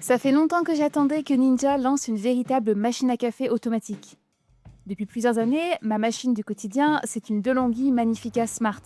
Ça fait longtemps que j'attendais que Ninja lance une véritable machine à café automatique. Depuis plusieurs années, ma machine du quotidien, c'est une DeLonghi Magnifica Smart.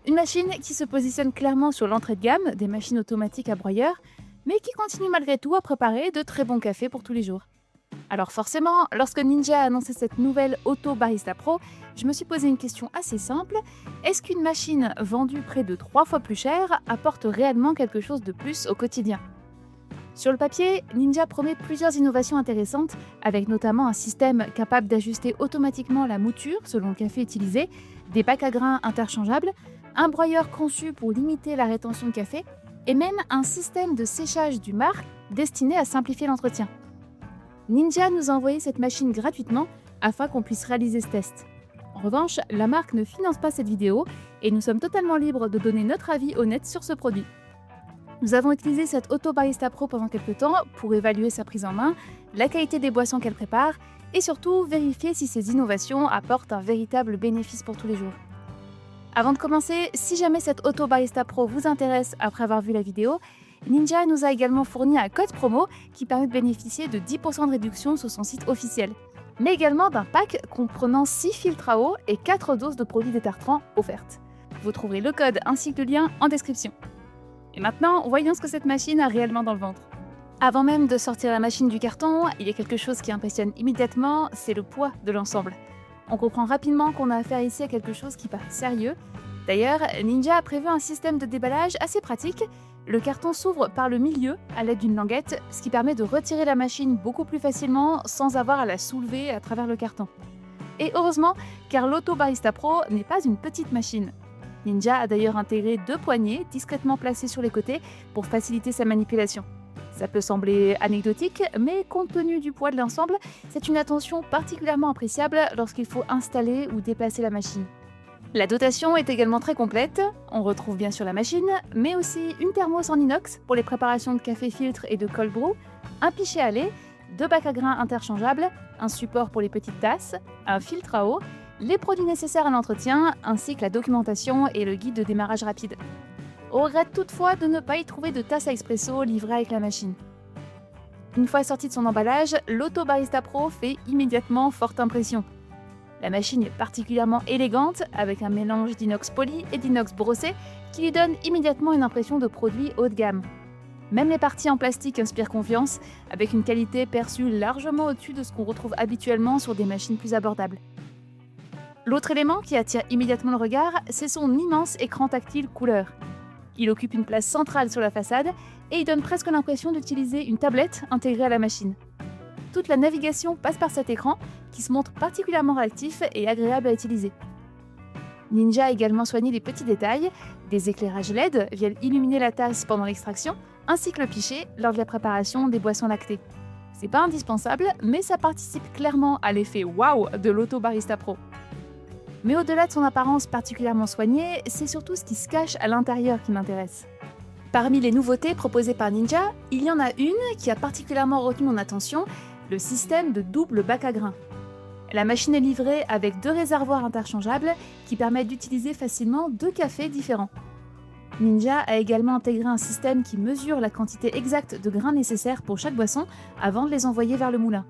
Une machine qui se positionne clairement sur l'entrée de gamme des machines automatiques à broyeur, mais qui continue malgré tout à préparer de très bons cafés pour tous les jours. Alors forcément, lorsque Ninja a annoncé cette nouvelle Auto Barista Pro, je me suis posé une question assez simple. Est-ce qu'une machine vendue près de 3 fois plus cher apporte réellement quelque chose de plus au quotidien ? Sur le papier, Ninja promet plusieurs innovations intéressantes, avec notamment un système capable d'ajuster automatiquement la mouture selon le café utilisé, des bacs à grains interchangeables, un broyeur conçu pour limiter la rétention de café, et même un système de séchage du marc destiné à simplifier l'entretien. Ninja nous a envoyé cette machine gratuitement afin qu'on puisse réaliser ce test. En revanche, la marque ne finance pas cette vidéo et nous sommes totalement libres de donner notre avis honnête sur ce produit. Nous avons utilisé cette Auto Barista Pro pendant quelques temps pour évaluer sa prise en main, la qualité des boissons qu'elle prépare et surtout vérifier si ces innovations apportent un véritable bénéfice pour tous les jours. Avant de commencer, si jamais cette Auto Barista Pro vous intéresse après avoir vu la vidéo, Ninja nous a également fourni un code promo qui permet de bénéficier de 10% de réduction sur son site officiel, mais également d'un pack comprenant 6 filtres à eau et 4 doses de produits détartrants offertes. Vous trouverez le code ainsi que le lien en description. Et maintenant, voyons ce que cette machine a réellement dans le ventre. Avant même de sortir la machine du carton, il y a quelque chose qui impressionne immédiatement, c'est le poids de l'ensemble. On comprend rapidement qu'on a affaire ici à quelque chose qui paraît sérieux. D'ailleurs, Ninja a prévu un système de déballage assez pratique. Le carton s'ouvre par le milieu à l'aide d'une languette, ce qui permet de retirer la machine beaucoup plus facilement sans avoir à la soulever à travers le carton. Et heureusement, car l'Auto Barista Pro n'est pas une petite machine. Ninja a d'ailleurs intégré 2 poignées discrètement placées sur les côtés pour faciliter sa manipulation. Ça peut sembler anecdotique, mais compte tenu du poids de l'ensemble, c'est une attention particulièrement appréciable lorsqu'il faut installer ou déplacer la machine. La dotation est également très complète, on retrouve bien sûr la machine, mais aussi une thermos en inox pour les préparations de café filtre et de cold brew, un pichet à lait, 2 bacs à grains interchangeables, un support pour les petites tasses, un filtre à eau, les produits nécessaires à l'entretien, ainsi que la documentation et le guide de démarrage rapide. On regrette toutefois de ne pas y trouver de tasse à espresso livrée avec la machine. Une fois sortie de son emballage, l'Auto Barista Pro fait immédiatement forte impression. La machine est particulièrement élégante, avec un mélange d'inox poli et d'inox brossé qui lui donne immédiatement une impression de produit haut de gamme. Même les parties en plastique inspirent confiance, avec une qualité perçue largement au-dessus de ce qu'on retrouve habituellement sur des machines plus abordables. L'autre élément qui attire immédiatement le regard, c'est son immense écran tactile couleur. Il occupe une place centrale sur la façade et il donne presque l'impression d'utiliser une tablette intégrée à la machine. Toute la navigation passe par cet écran qui se montre particulièrement réactif et agréable à utiliser. Ninja a également soigné les petits détails, des éclairages LED viennent illuminer la tasse pendant l'extraction, ainsi que le pichet lors de la préparation des boissons lactées. C'est pas indispensable, mais ça participe clairement à l'effet waouh de l'Auto Barista Pro. Mais au-delà de son apparence particulièrement soignée, c'est surtout ce qui se cache à l'intérieur qui m'intéresse. Parmi les nouveautés proposées par Ninja, il y en a une qui a particulièrement retenu mon attention, le système de double bac à grains. La machine est livrée avec 2 réservoirs interchangeables qui permettent d'utiliser facilement 2 cafés différents. Ninja a également intégré un système qui mesure la quantité exacte de grains nécessaires pour chaque boisson avant de les envoyer vers le moulin.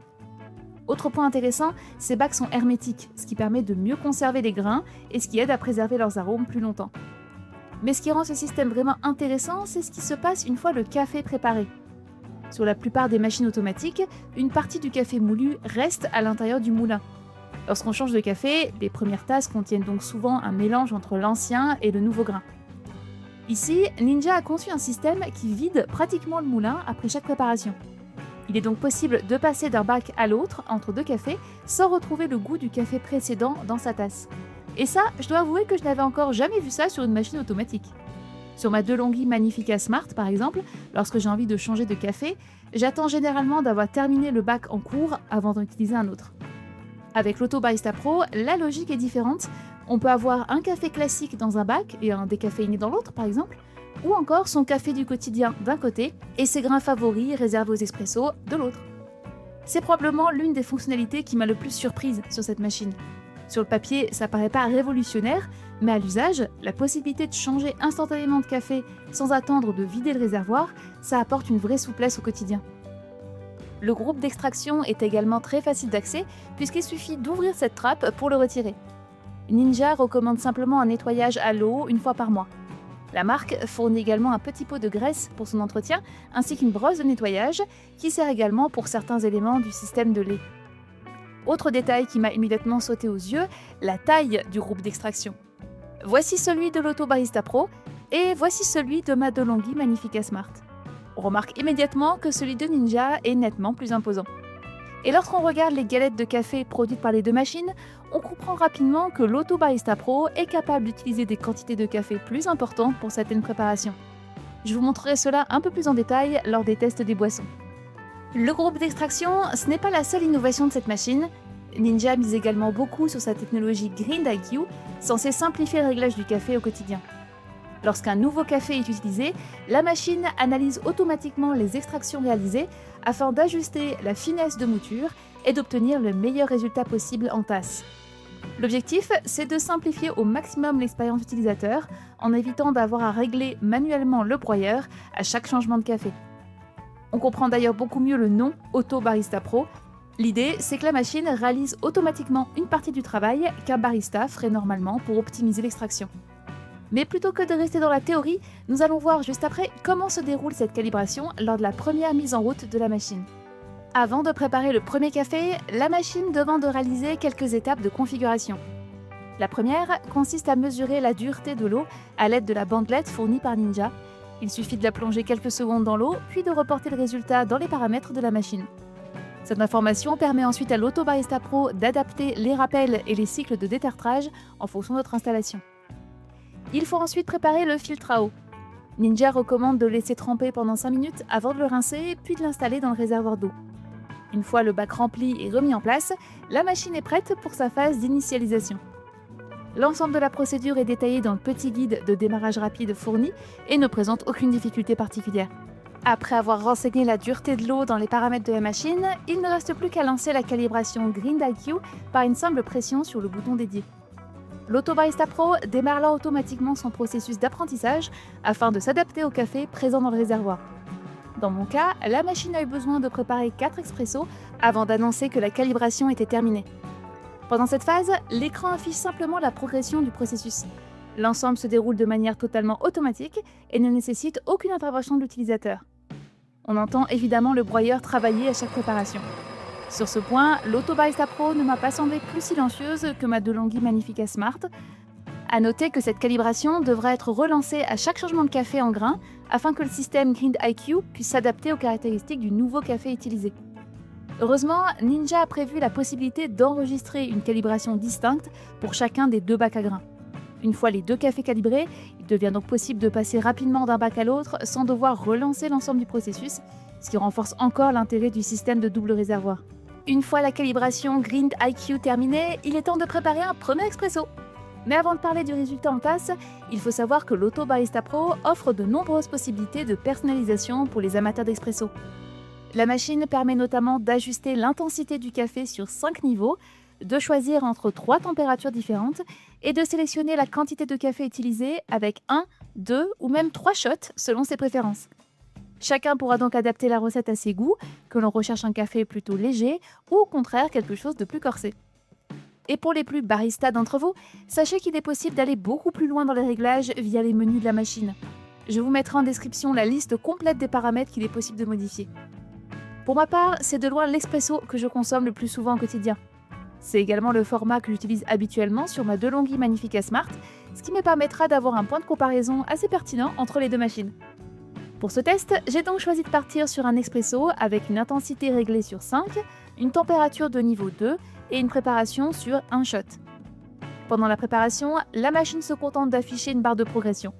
Autre point intéressant, ces bacs sont hermétiques, ce qui permet de mieux conserver les grains et ce qui aide à préserver leurs arômes plus longtemps. Mais ce qui rend ce système vraiment intéressant, c'est ce qui se passe une fois le café préparé. Sur la plupart des machines automatiques, une partie du café moulu reste à l'intérieur du moulin. Lorsqu'on change de café, les premières tasses contiennent donc souvent un mélange entre l'ancien et le nouveau grain. Ici, Ninja a conçu un système qui vide pratiquement le moulin après chaque préparation. Il est donc possible de passer d'un bac à l'autre entre 2 cafés sans retrouver le goût du café précédent dans sa tasse. Et ça, je dois avouer que je n'avais encore jamais vu ça sur une machine automatique. Sur ma DeLonghi Magnifica Smart par exemple, lorsque j'ai envie de changer de café, j'attends généralement d'avoir terminé le bac en cours avant d'en utiliser un autre. Avec l'Auto Barista Pro, la logique est différente. On peut avoir un café classique dans un bac et un décaféiné dans l'autre par exemple, ou encore son café du quotidien d'un côté et ses grains favoris réservés aux espressos de l'autre. C'est probablement l'une des fonctionnalités qui m'a le plus surprise sur cette machine. Sur le papier, ça paraît pas révolutionnaire, Mais à l'usage, la possibilité de changer instantanément de café sans attendre de vider le réservoir, ça apporte une vraie souplesse au quotidien. Le groupe d'extraction est également très facile d'accès puisqu'il suffit d'ouvrir cette trappe pour le retirer. Ninja recommande simplement un nettoyage à l'eau une fois par mois. La marque fournit également un petit pot de graisse pour son entretien ainsi qu'une brosse de nettoyage qui sert également pour certains éléments du système de lait. Autre détail qui m'a immédiatement sauté aux yeux, la taille du groupe d'extraction. Voici celui de l'Auto Barista Pro et voici celui de ma DeLonghi Magnifica Smart. On remarque immédiatement que celui de Ninja est nettement plus imposant. Et lorsqu'on regarde les galettes de café produites par les deux machines, on comprend rapidement que l'Auto Barista Pro est capable d'utiliser des quantités de café plus importantes pour certaines préparations. Je vous montrerai cela un peu plus en détail lors des tests des boissons. Le groupe d'extraction, ce n'est pas la seule innovation de cette machine. Ninja mise également beaucoup sur sa technologie Grind IQ, censée simplifier le réglage du café au quotidien. Lorsqu'un nouveau café est utilisé, la machine analyse automatiquement les extractions réalisées afin d'ajuster la finesse de mouture et d'obtenir le meilleur résultat possible en tasse. L'objectif, c'est de simplifier au maximum l'expérience utilisateur en évitant d'avoir à régler manuellement le broyeur à chaque changement de café. On comprend d'ailleurs beaucoup mieux le nom Auto Barista Pro. L'idée, c'est que la machine réalise automatiquement une partie du travail qu'un barista ferait normalement pour optimiser l'extraction. Mais plutôt que de rester dans la théorie, nous allons voir juste après comment se déroule cette calibration lors de la première mise en route de la machine. Avant de préparer le premier café, la machine demande de réaliser quelques étapes de configuration. La première consiste à mesurer la dureté de l'eau à l'aide de la bandelette fournie par Ninja. Il suffit de la plonger quelques secondes dans l'eau, puis de reporter le résultat dans les paramètres de la machine. Cette information permet ensuite à l'Auto Barista Pro d'adapter les rappels et les cycles de détartrage en fonction de votre installation. Il faut ensuite préparer le filtre à eau. Ninja recommande de le laisser tremper pendant 5 minutes avant de le rincer, puis de l'installer dans le réservoir d'eau. Une fois le bac rempli et remis en place, la machine est prête pour sa phase d'initialisation. L'ensemble de la procédure est détaillé dans le petit guide de démarrage rapide fourni et ne présente aucune difficulté particulière. Après avoir renseigné la dureté de l'eau dans les paramètres de la machine, il ne reste plus qu'à lancer la calibration Grind IQ par une simple pression sur le bouton dédié. L'Auto Barista Pro démarre là automatiquement son processus d'apprentissage afin de s'adapter au café présent dans le réservoir. Dans mon cas, la machine a eu besoin de préparer 4 expressos avant d'annoncer que la calibration était terminée. Pendant cette phase, l'écran affiche simplement la progression du processus. L'ensemble se déroule de manière totalement automatique et ne nécessite aucune intervention de l'utilisateur. On entend évidemment le broyeur travailler à chaque préparation. Sur ce point, l'Auto Barista Pro ne m'a pas semblé plus silencieuse que ma DeLonghi Magnifica Smart. A noter que cette calibration devra être relancée à chaque changement de café en grain afin que le système Grind IQ puisse s'adapter aux caractéristiques du nouveau café utilisé. Heureusement, Ninja a prévu la possibilité d'enregistrer une calibration distincte pour chacun des 2 bacs à grains. Une fois les 2 cafés calibrés, il devient donc possible de passer rapidement d'un bac à l'autre sans devoir relancer l'ensemble du processus, ce qui renforce encore l'intérêt du système de double réservoir. Une fois la calibration Grind IQ terminée, il est temps de préparer un premier expresso. Mais avant de parler du résultat en tasse, il faut savoir que l'Auto Barista Pro offre de nombreuses possibilités de personnalisation pour les amateurs d'expresso. La machine permet notamment d'ajuster l'intensité du café sur 5 niveaux, de choisir entre 3 températures différentes et de sélectionner la quantité de café utilisée avec 1, 2 ou même 3 shots selon ses préférences. Chacun pourra donc adapter la recette à ses goûts, que l'on recherche un café plutôt léger ou au contraire quelque chose de plus corsé. Et pour les plus baristas d'entre vous, sachez qu'il est possible d'aller beaucoup plus loin dans les réglages via les menus de la machine. Je vous mettrai en description la liste complète des paramètres qu'il est possible de modifier. Pour ma part, c'est de loin l'expresso que je consomme le plus souvent au quotidien. C'est également le format que j'utilise habituellement sur ma DeLonghi Magnifica Smart, ce qui me permettra d'avoir un point de comparaison assez pertinent entre les 2 machines. Pour ce test, j'ai donc choisi de partir sur un expresso avec une intensité réglée sur 5, une température de niveau 2 et une préparation sur 1 shot. Pendant la préparation, la machine se contente d'afficher une barre de progression.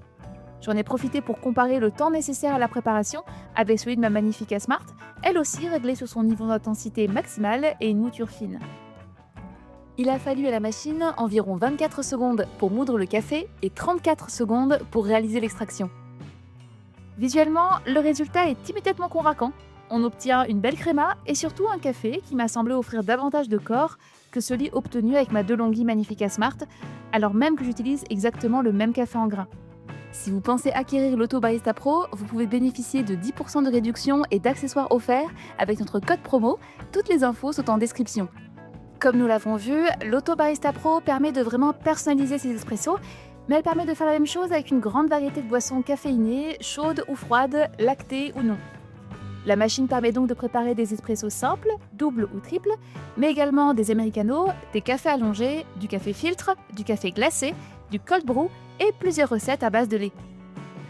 J'en ai profité pour comparer le temps nécessaire à la préparation avec celui de ma Magnifica Smart, elle aussi réglée sur son niveau d'intensité maximale et une mouture fine. Il a fallu à la machine environ 24 secondes pour moudre le café et 34 secondes pour réaliser l'extraction. Visuellement, le résultat est immédiatement convaincant. On obtient une belle créma et surtout un café qui m'a semblé offrir davantage de corps que celui obtenu avec ma DeLonghi Magnifica Smart, alors même que j'utilise exactement le même café en grains. Si vous pensez acquérir l'Auto Barista Pro, vous pouvez bénéficier de 10% de réduction et d'accessoires offerts avec notre code promo. Toutes les infos sont en description. Comme nous l'avons vu, l'Auto Barista Pro permet de vraiment personnaliser ses espressos, mais elle permet de faire la même chose avec une grande variété de boissons caféinées, chaudes ou froides, lactées ou non. La machine permet donc de préparer des espressos simples, doubles ou triples, mais également des americanos, des cafés allongés, du café filtre, du café glacé, du cold brew et plusieurs recettes à base de lait.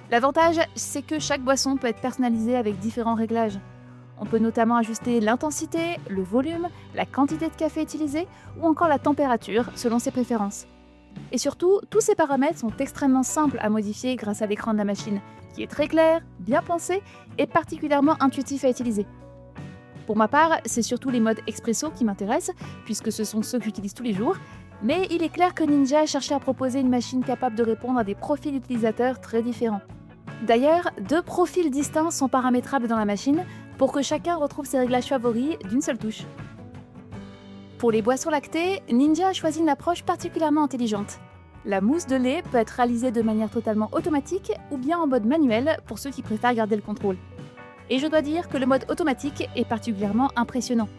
L'avantage, c'est que chaque boisson peut être personnalisée avec différents réglages. On peut notamment ajuster l'intensité, le volume, la quantité de café utilisé ou encore la température selon ses préférences. Et surtout, tous ces paramètres sont extrêmement simples à modifier grâce à l'écran de la machine, qui est très clair, bien pensé et particulièrement intuitif à utiliser. Pour ma part, c'est surtout les modes expresso qui m'intéressent, puisque ce sont ceux que j'utilise tous les jours, mais il est clair que Ninja a cherché à proposer une machine capable de répondre à des profils utilisateurs très différents. D'ailleurs, 2 profils distincts sont paramétrables dans la machine pour que chacun retrouve ses réglages favoris d'une seule touche. Pour les boissons lactées, Ninja a choisi une approche particulièrement intelligente. La mousse de lait peut être réalisée de manière totalement automatique ou bien en mode manuel pour ceux qui préfèrent garder le contrôle. Et je dois dire que le mode automatique est particulièrement impressionnant.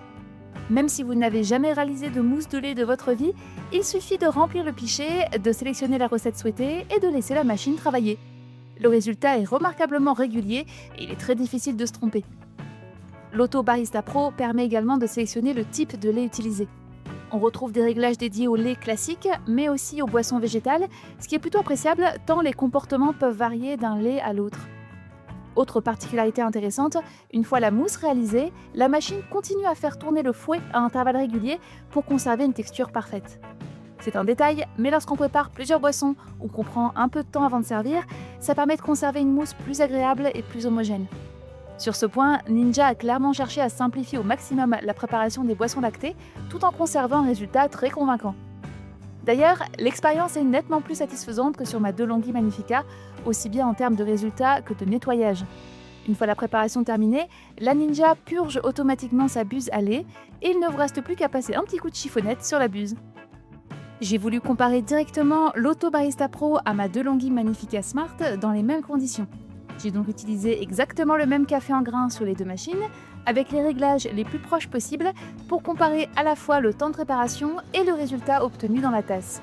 Même si vous n'avez jamais réalisé de mousse de lait de votre vie, il suffit de remplir le pichet, de sélectionner la recette souhaitée et de laisser la machine travailler. Le résultat est remarquablement régulier et il est très difficile de se tromper. L'Auto Barista Pro permet également de sélectionner le type de lait utilisé. On retrouve des réglages dédiés au lait classique, mais aussi aux boissons végétales, ce qui est plutôt appréciable tant les comportements peuvent varier d'un lait à l'autre. Autre particularité intéressante, une fois la mousse réalisée, la machine continue à faire tourner le fouet à intervalles réguliers pour conserver une texture parfaite. C'est un détail, mais lorsqu'on prépare plusieurs boissons ou qu'on prend un peu de temps avant de servir, ça permet de conserver une mousse plus agréable et plus homogène. Sur ce point, Ninja a clairement cherché à simplifier au maximum la préparation des boissons lactées, tout en conservant un résultat très convaincant. D'ailleurs, l'expérience est nettement plus satisfaisante que sur ma DeLonghi Magnifica, aussi bien en termes de résultats que de nettoyage. Une fois la préparation terminée, la Ninja purge automatiquement sa buse à lait et il ne vous reste plus qu'à passer un petit coup de chiffonnette sur la buse. J'ai voulu comparer directement l'Auto Barista Pro à ma DeLonghi Magnifica Smart dans les mêmes conditions. J'ai donc utilisé exactement le même café en grains sur les 2 machines, avec les réglages les plus proches possibles pour comparer à la fois le temps de préparation et le résultat obtenu dans la tasse.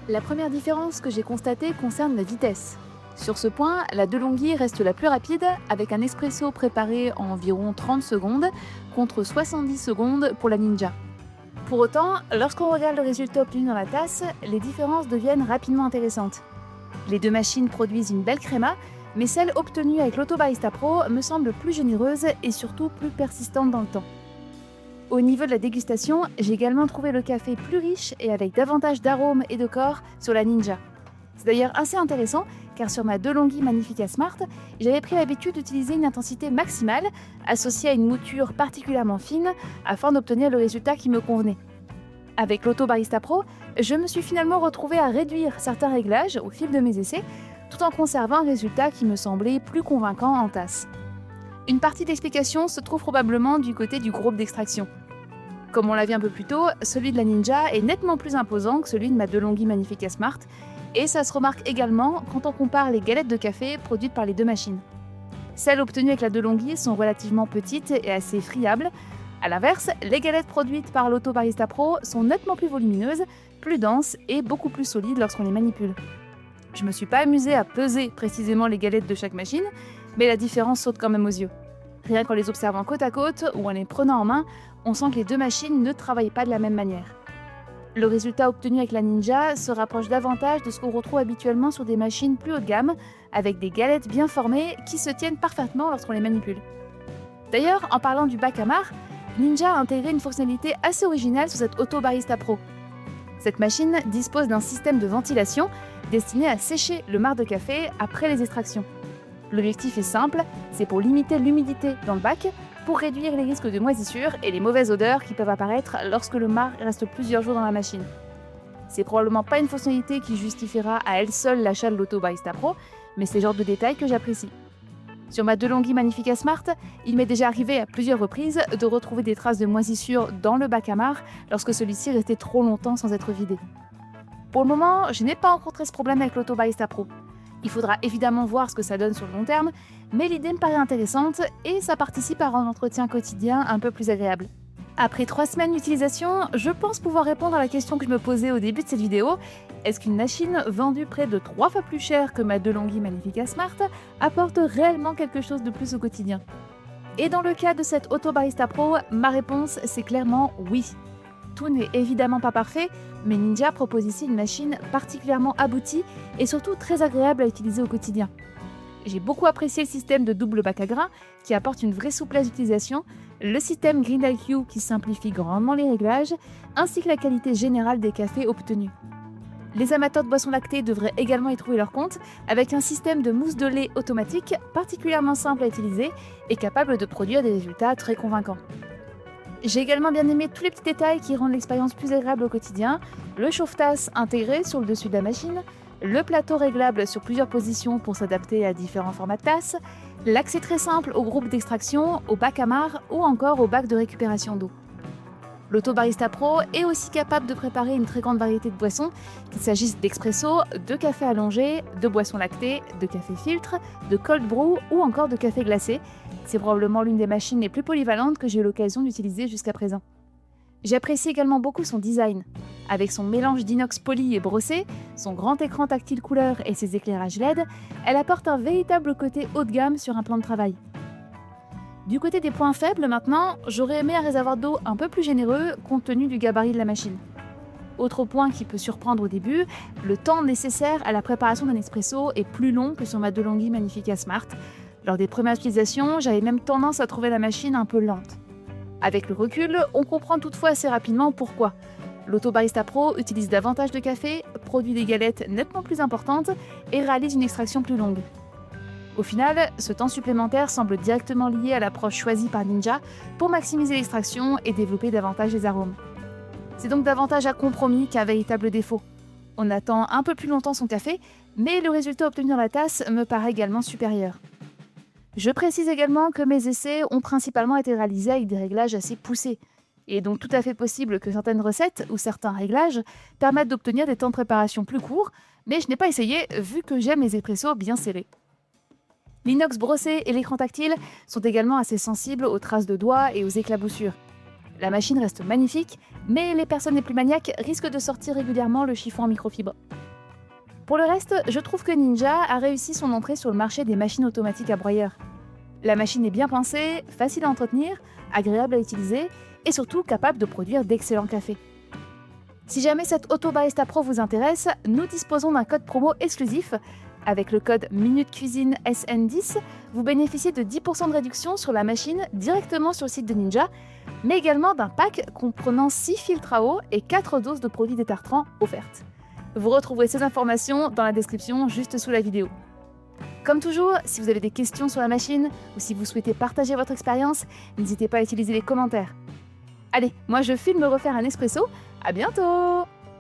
La première différence que j'ai constatée concerne la vitesse. Sur ce point, la DeLonghi reste la plus rapide, avec un espresso préparé en environ 30 secondes, contre 70 secondes pour la Ninja. Pour autant, lorsqu'on regarde le résultat obtenu dans la tasse, les différences deviennent rapidement intéressantes. Les 2 machines produisent une belle créma, mais celle obtenue avec l'Auto Barista Pro me semble plus généreuse et surtout plus persistante dans le temps. Au niveau de la dégustation, j'ai également trouvé le café plus riche et avec davantage d'arômes et de corps sur la Ninja. C'est d'ailleurs assez intéressant car sur ma DeLonghi Magnifica Smart, j'avais pris l'habitude d'utiliser une intensité maximale associée à une mouture particulièrement fine afin d'obtenir le résultat qui me convenait. Avec l'Auto Barista Pro, je me suis finalement retrouvée à réduire certains réglages au fil de mes essais, tout en conservant un résultat qui me semblait plus convaincant en tasse. Une partie d'explication se trouve probablement du côté du groupe d'extraction. Comme on l'a vu un peu plus tôt, celui de la Ninja est nettement plus imposant que celui de ma DeLonghi Magnifica Smart, et ça se remarque également quand on compare les galettes de café produites par les 2 machines. Celles obtenues avec la DeLonghi sont relativement petites et assez friables. A l'inverse, les galettes produites par l'Auto Barista Pro sont nettement plus volumineuses, plus denses et beaucoup plus solides lorsqu'on les manipule. Je me suis pas amusée à peser précisément les galettes de chaque machine, mais la différence saute quand même aux yeux. Rien qu'en les observant côte à côte ou en les prenant en main, on sent que les 2 machines ne travaillent pas de la même manière. Le résultat obtenu avec la Ninja se rapproche davantage de ce qu'on retrouve habituellement sur des machines plus haut de gamme, avec des galettes bien formées qui se tiennent parfaitement lorsqu'on les manipule. D'ailleurs, en parlant du bac à marc, Ninja a intégré une fonctionnalité assez originale sur cette Auto Barista Pro. Cette machine dispose d'un système de ventilation destiné à sécher le marc de café après les extractions. L'objectif est simple, c'est pour limiter l'humidité dans le bac, pour réduire les risques de moisissure et les mauvaises odeurs qui peuvent apparaître lorsque le marc reste plusieurs jours dans la machine. C'est probablement pas une fonctionnalité qui justifiera à elle seule l'achat de l'Auto Barista Pro, mais c'est le genre de détail que j'apprécie. Sur ma DeLonghi Magnifica Smart, il m'est déjà arrivé à plusieurs reprises de retrouver des traces de moisissure dans le bac à marre lorsque celui-ci restait trop longtemps sans être vidé. Pour le moment, je n'ai pas rencontré ce problème avec l'Auto Barista Pro. Il faudra évidemment voir ce que ça donne sur le long terme, mais l'idée me paraît intéressante et ça participe à rendre l'entretien quotidien un peu plus agréable. Après 3 semaines d'utilisation, je pense pouvoir répondre à la question que je me posais au début de cette vidéo. Est-ce qu'une machine vendue près de 3 fois plus cher que ma DeLonghi Magnifica Smart apporte réellement quelque chose de plus au quotidien? Et dans le cas de cette Auto Barista Pro, ma réponse c'est clairement oui. Tout n'est évidemment pas parfait, mais Ninja propose ici une machine particulièrement aboutie et surtout très agréable à utiliser au quotidien. J'ai beaucoup apprécié le système de double bac à grains qui apporte une vraie souplesse d'utilisation, le système Green IQ qui simplifie grandement les réglages, ainsi que la qualité générale des cafés obtenus. Les amateurs de boissons lactées devraient également y trouver leur compte, avec un système de mousse de lait automatique particulièrement simple à utiliser et capable de produire des résultats très convaincants. J'ai également bien aimé tous les petits détails qui rendent l'expérience plus agréable au quotidien, le chauffe-tasse intégré sur le dessus de la machine, le plateau réglable sur plusieurs positions pour s'adapter à différents formats de tasses, l'accès très simple au groupe d'extraction, au bac à marre ou encore au bac de récupération d'eau. L'Auto Barista Pro est aussi capable de préparer une très grande variété de boissons, qu'il s'agisse d'expresso, de café allongé, de boissons lactées, de café filtre, de cold brew ou encore de café glacé. C'est probablement l'une des machines les plus polyvalentes que j'ai eu l'occasion d'utiliser jusqu'à présent. J'apprécie également beaucoup son design. Avec son mélange d'inox poli et brossé, son grand écran tactile couleur et ses éclairages LED, elle apporte un véritable côté haut de gamme sur un plan de travail. Du côté des points faibles maintenant, j'aurais aimé un réservoir d'eau un peu plus généreux compte tenu du gabarit de la machine. Autre point qui peut surprendre au début, le temps nécessaire à la préparation d'un espresso est plus long que sur ma DeLonghi Magnifica Smart. Lors des premières utilisations, j'avais même tendance à trouver la machine un peu lente. Avec le recul, on comprend toutefois assez rapidement pourquoi. L'Auto Barista Pro utilise davantage de café, produit des galettes nettement plus importantes et réalise une extraction plus longue. Au final, ce temps supplémentaire semble directement lié à l'approche choisie par Ninja pour maximiser l'extraction et développer davantage les arômes. C'est donc davantage un compromis qu'un véritable défaut. On attend un peu plus longtemps son café, mais le résultat obtenu dans la tasse me paraît également supérieur. Je précise également que mes essais ont principalement été réalisés avec des réglages assez poussés. Il est donc tout à fait possible que certaines recettes ou certains réglages permettent d'obtenir des temps de préparation plus courts, mais je n'ai pas essayé vu que j'aime les espressos bien scellés. L'inox brossé et l'écran tactile sont également assez sensibles aux traces de doigts et aux éclaboussures. La machine reste magnifique, mais les personnes les plus maniaques risquent de sortir régulièrement le chiffon en microfibre. Pour le reste, je trouve que Ninja a réussi son entrée sur le marché des machines automatiques à broyeur. La machine est bien pensée, facile à entretenir, agréable à utiliser et surtout capable de produire d'excellents cafés. Si jamais cette Auto Barista Pro vous intéresse, nous disposons d'un code promo exclusif. Avec le code Minute Cuisine SN10, vous bénéficiez de 10% de réduction sur la machine directement sur le site de Ninja, mais également d'un pack comprenant 6 filtres à eau et 4 doses de produits détartrants offertes. Vous retrouverez ces informations dans la description juste sous la vidéo. Comme toujours, si vous avez des questions sur la machine ou si vous souhaitez partager votre expérience, n'hésitez pas à utiliser les commentaires. Allez, moi je file me refaire un espresso, à bientôt!